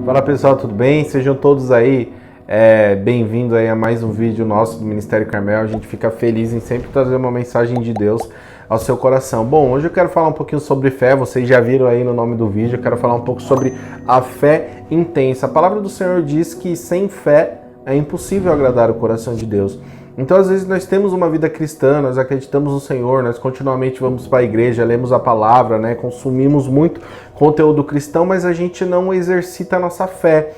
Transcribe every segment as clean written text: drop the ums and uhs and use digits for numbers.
Fala pessoal, tudo bem? Sejam todos aí bem-vindos aí a mais um vídeo nosso do Ministério Carmel. A gente fica feliz em sempre trazer uma mensagem de Deus ao seu coração. Bom, hoje eu quero falar um pouquinho sobre fé, vocês já viram aí no nome do vídeo, eu quero falar um pouco sobre a fé intensa. A palavra do Senhor diz que sem fé é impossível agradar o coração de Deus. Então, às vezes, nós temos uma vida cristã, nós acreditamos no Senhor, nós continuamente vamos para a igreja, lemos a palavra, né, consumimos muito conteúdo cristão, mas a gente não exercita a nossa fé.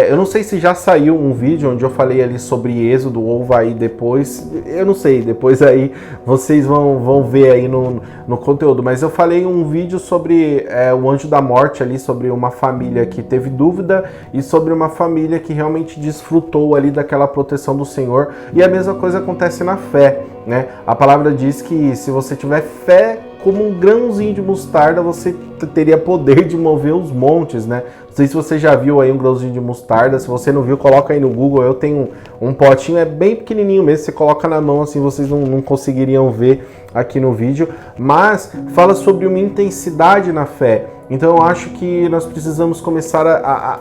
Eu não sei se já saiu um vídeo onde eu falei ali sobre Êxodo, ou vai aí depois, eu não sei, depois aí vocês vão ver aí no conteúdo, mas eu falei um vídeo sobre o anjo da morte ali, sobre uma família que teve dúvida e sobre uma família que realmente desfrutou ali daquela proteção do Senhor, e a mesma coisa acontece na fé, né? A palavra diz que se você tiver fé como um grãozinho de mostarda, você teria poder de mover os montes, né? Não sei se você já viu aí um grãozinho de mostarda, se você não viu, coloca aí no Google, eu tenho um potinho, é bem pequenininho mesmo, você coloca na mão assim, vocês não conseguiriam ver aqui no vídeo, mas fala sobre uma intensidade na fé. Então eu acho que nós precisamos começar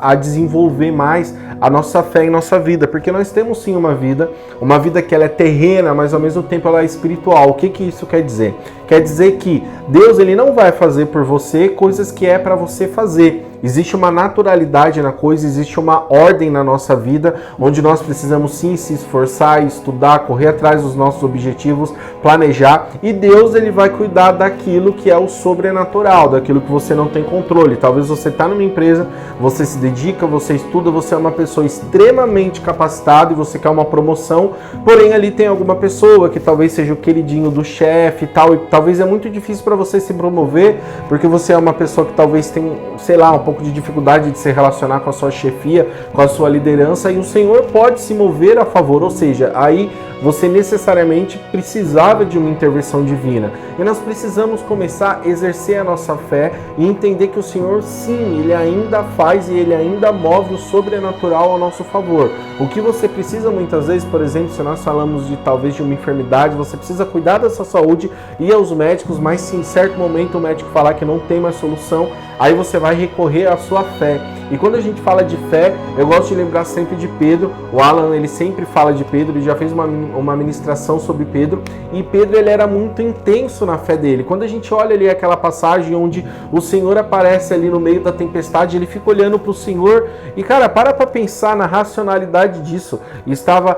a desenvolver mais a nossa fé em nossa vida, porque nós temos sim uma vida que ela é terrena, mas ao mesmo tempo ela é espiritual. O que isso quer dizer? Quer dizer que Deus ele não vai fazer por você coisas que é para você fazer. Existe uma naturalidade na coisa, existe uma ordem na nossa vida, onde nós precisamos sim se esforçar, estudar, correr atrás dos nossos objetivos, planejar, e Deus ele vai cuidar daquilo que é o sobrenatural, daquilo que você não tem controle. Talvez você está numa empresa, você se dedica, você estuda, você é uma pessoa extremamente capacitada e você quer uma promoção, porém ali tem alguma pessoa que talvez seja o queridinho do chefe e tal, e talvez é muito difícil para você se promover, porque você é uma pessoa que talvez tem, sei lá, um pouco de dificuldade de se relacionar com a sua chefia, com a sua liderança, e o Senhor pode se mover a favor, ou seja, aí você necessariamente precisava de uma intervenção divina. E nós precisamos começar a exercer a nossa fé e entender que o Senhor, sim, Ele ainda faz e Ele ainda move o sobrenatural ao nosso favor. O que você precisa muitas vezes, por exemplo, se nós falamos de talvez de uma enfermidade, você precisa cuidar da sua saúde, ir aos médicos, mas se em certo momento o médico falar que não tem mais solução, aí você vai recorrer à sua fé. E quando a gente fala de fé, eu gosto de lembrar sempre de Pedro. O Alan, ele sempre fala de Pedro, ele já fez uma ministração sobre Pedro, e Pedro ele era muito intenso na fé dele. Quando a gente olha ali aquela passagem onde o Senhor aparece ali no meio da tempestade, ele fica olhando para o Senhor, e cara, para pensar na racionalidade disso. Estava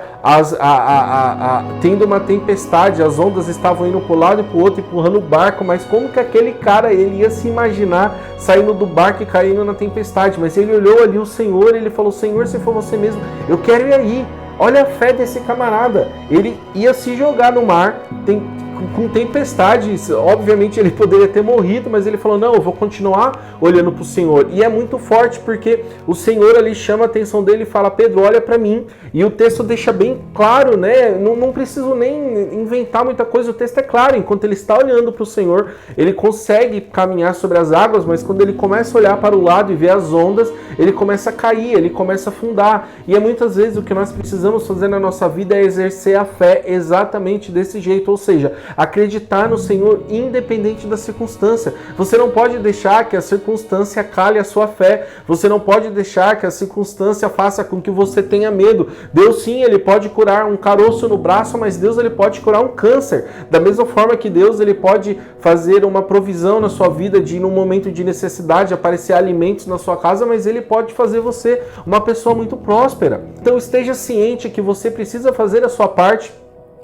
tendo uma tempestade, as ondas estavam indo para um lado e para o outro, empurrando o barco, mas como que aquele cara ele ia se imaginar saindo do barco e caindo na tempestade? Mas ele olhou ali o Senhor e ele falou: Senhor, se for você mesmo, eu quero ir aí. Olha a fé desse camarada. Ele ia se jogar no mar, com tempestades. Obviamente ele poderia ter morrido, mas ele falou: não, eu vou continuar olhando para o Senhor. E é muito forte porque o Senhor ali chama a atenção dele e fala: Pedro, olha para mim. E o texto deixa bem claro, né? Não preciso nem inventar muita coisa, o texto é claro. Enquanto ele está olhando para o Senhor, ele consegue caminhar sobre as águas, mas quando ele começa a olhar para o lado e ver as ondas, ele começa a cair, ele começa a afundar. E é muitas vezes o que nós precisamos fazer na nossa vida é exercer a fé exatamente desse jeito, ou seja, acreditar no Senhor independente da circunstância. Você não pode deixar que a circunstância cale a sua fé. Você não pode deixar que a circunstância faça com que você tenha medo. Deus sim, ele pode curar um caroço no braço, mas Deus ele pode curar um câncer. Da mesma forma que Deus ele pode fazer uma provisão na sua vida de num momento de necessidade aparecer alimentos na sua casa, mas ele pode fazer você uma pessoa muito próspera. Então esteja ciente que você precisa fazer a sua parte.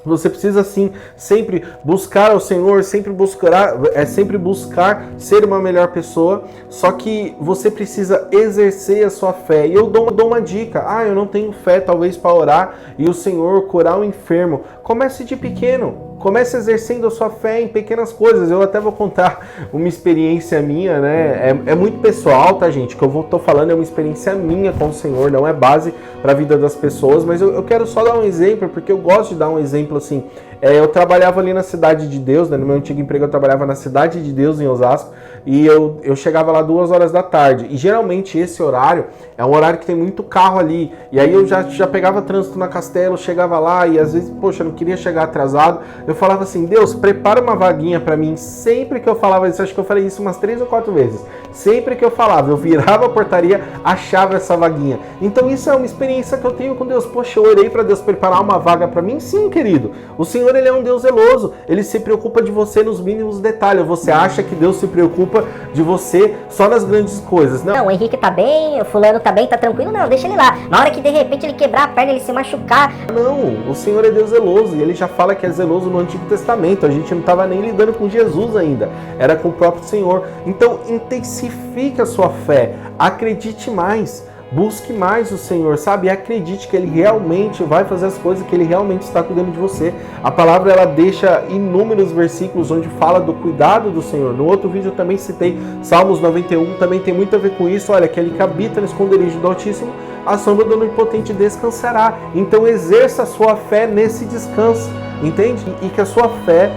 Você precisa sim sempre buscar ao Senhor, sempre buscar ser uma melhor pessoa, só que você precisa exercer a sua fé. E eu dou uma dica: eu não tenho fé talvez para orar e o Senhor curar o enfermo. Comece de pequeno. Comece exercendo a sua fé em pequenas coisas. Eu até vou contar uma experiência minha, né? É muito pessoal, tá, gente? O que eu tô falando é uma experiência minha com o Senhor, não é base para a vida das pessoas, mas eu quero só dar um exemplo, porque eu gosto de dar um exemplo assim. eu trabalhava ali na Cidade de Deus, né? No meu antigo emprego eu trabalhava na Cidade de Deus, em Osasco, e eu chegava lá 2 horas da tarde. E geralmente esse horário é um horário que tem muito carro ali. E aí eu já pegava trânsito na Castelo, chegava lá e às vezes, poxa, eu não queria chegar atrasado. Eu falava assim, Deus, prepara uma vaguinha pra mim. Sempre que eu falava isso, acho que eu falei isso umas 3 ou 4 vezes. Sempre que eu falava, eu virava a portaria, achava essa vaguinha. Então isso é uma experiência que eu tenho com Deus. Poxa, eu orei pra Deus preparar uma vaga pra mim? Sim, querido. O Senhor, Ele é um Deus zeloso. Ele se preocupa de você nos mínimos detalhes. Você acha que Deus se preocupa de você só nas grandes coisas? Não, o Henrique tá bem, o fulano tá bem, tá tranquilo. Não, deixa ele lá. Na hora que de repente ele quebrar a perna, ele se machucar. Não, o Senhor é Deus zeloso. E Ele já fala que é zeloso no Antigo Testamento. A gente não estava nem lidando com Jesus ainda. Era com o próprio Senhor. Então, intensifique a sua fé. Acredite mais. Busque mais o Senhor, sabe? Acredite que Ele realmente vai fazer as coisas, que Ele realmente está cuidando de você. A palavra, ela deixa inúmeros versículos onde fala do cuidado do Senhor. No outro vídeo eu também citei Salmos 91, também tem muito a ver com isso. Olha, aquele que habita no esconderijo do Altíssimo, a sombra do Onipotente descansará. Então exerça a sua fé nesse descanso, entende? E que a sua fé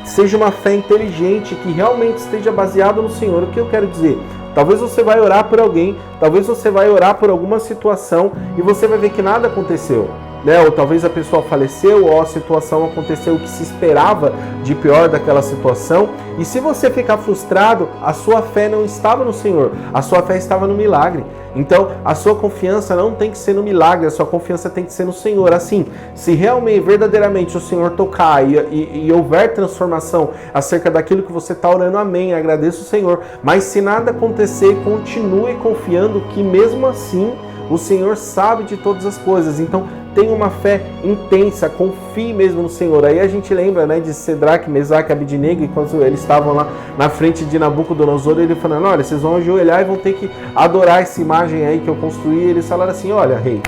seja uma fé inteligente, que realmente esteja baseada no Senhor. O que eu quero dizer? Talvez você vai orar por alguém, talvez você vai orar por alguma situação e você vai ver que nada aconteceu, né? Ou talvez a pessoa faleceu, ou a situação aconteceu o que se esperava de pior daquela situação. E se você ficar frustrado, a sua fé não estava no Senhor, a sua fé estava no milagre. Então, a sua confiança não tem que ser no milagre, a sua confiança tem que ser no Senhor. Assim, se realmente, verdadeiramente o Senhor tocar e houver transformação acerca daquilo que você está orando, amém, agradeço o Senhor. Mas se nada acontecer, continue confiando que mesmo assim o Senhor sabe de todas as coisas. Então, tenha uma fé intensa, confie mesmo no Senhor. Aí a gente lembra, né, de Cedraque, Mesaque e Abidnego, e quando eles estavam lá na frente de Nabucodonosor, ele falando, olha, vocês vão ajoelhar e vão ter que adorar essa imagem aí que eu construí. Eles falaram assim, olha, rei,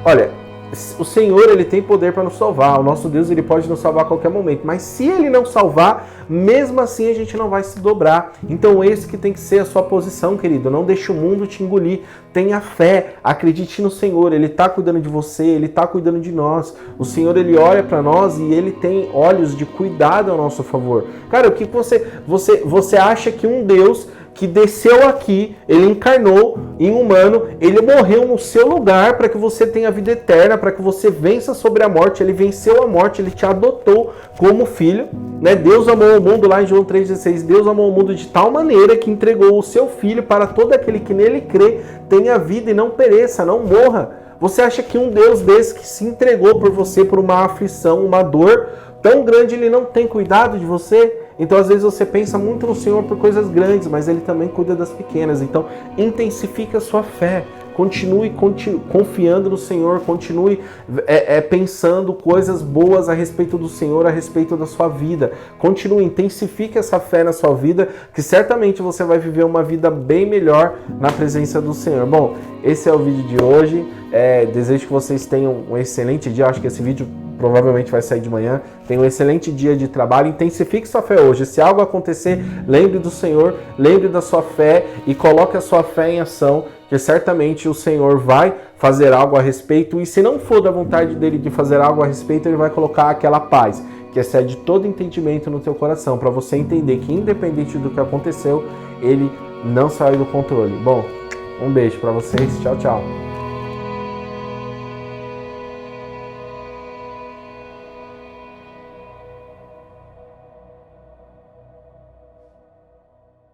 olha, o Senhor, Ele tem poder para nos salvar. O nosso Deus, Ele pode nos salvar a qualquer momento. Mas se Ele não salvar, mesmo assim a gente não vai se dobrar. Então esse que tem que ser a sua posição, querido. Não deixe o mundo te engolir. Tenha fé. Acredite no Senhor. Ele está cuidando de você. Ele está cuidando de nós. O Senhor, Ele olha para nós e Ele tem olhos de cuidado ao nosso favor. Cara, o que você acha que um Deus que desceu aqui, Ele encarnou em humano, Ele morreu no seu lugar para que você tenha vida eterna, para que você vença sobre a morte. Ele venceu a morte, Ele te adotou como filho, né? Deus amou o mundo, lá em João 3,16, Deus amou o mundo de tal maneira que entregou o seu Filho para todo aquele que nele crê, tenha vida e não pereça, não morra. Você acha que um Deus desse que se entregou por você, por uma aflição, uma dor tão grande, Ele não tem cuidado de você? Então, às vezes, você pensa muito no Senhor por coisas grandes, mas Ele também cuida das pequenas. Então, intensifique a sua fé. Continue confiando no Senhor. Continue pensando coisas boas a respeito do Senhor, a respeito da sua vida. Continue, intensifique essa fé na sua vida, que certamente você vai viver uma vida bem melhor na presença do Senhor. Bom, esse é o vídeo de hoje. Desejo que vocês tenham um excelente dia. Acho que esse vídeo provavelmente vai sair de manhã. Tenha um excelente dia de trabalho. Intensifique sua fé hoje. Se algo acontecer, lembre do Senhor, lembre da sua fé e coloque a sua fé em ação, que certamente o Senhor vai fazer algo a respeito. E se não for da vontade dele de fazer algo a respeito, Ele vai colocar aquela paz que excede todo entendimento no teu coração, para você entender que independente do que aconteceu, Ele não saiu do controle. Bom, um beijo para vocês. Tchau, tchau.